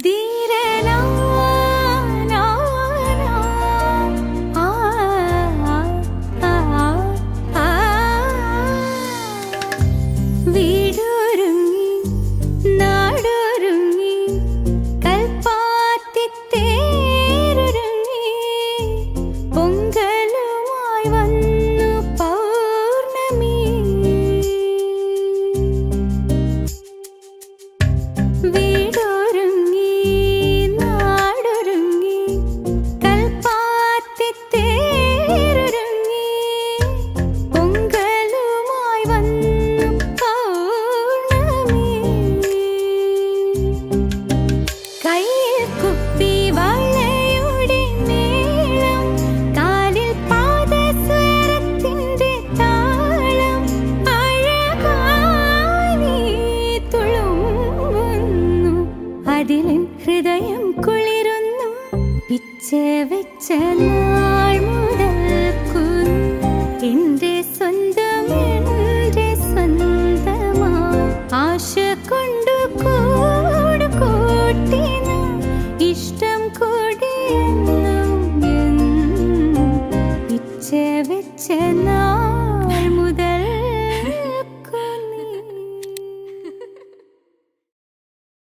ധീരനാ നാ നാ ആ ആ ആ വീടൊരുങ്ങി നാടൊരുങ്ങി കൽപ്പാത്തിത്തേരൊരുങ്ങി പൊങ്കലുമായി വന്നു പൗർണമി വീടൊരുങ്ങി നാടൊരുങ്ങി കൽപ്പാത്തിത്തേരൊരുങ്ങി പൊങ്കലുമായി വന്നു പൗർണമി കയ്യിൽ കുപ്പി വളയുടെ മേളം കാലിൽ പാദസ്വരത്തിന്റെ താളം അഴകായി നീ തുളുമ്പുന്നു അതിലെൻ ഹൃദയം കുളിരുന്നു പിച്ച വെച്ച നാൾ മുതൽക്കു എന്റെ സ്വന്തം എന്റെ സ്വന്തമാ ആശ കൊണ്ടു കൂട് കൂട്ടിന ഇഷ്ടം കൂടിയെന്നും പിച്ച വെച്ച നാൾ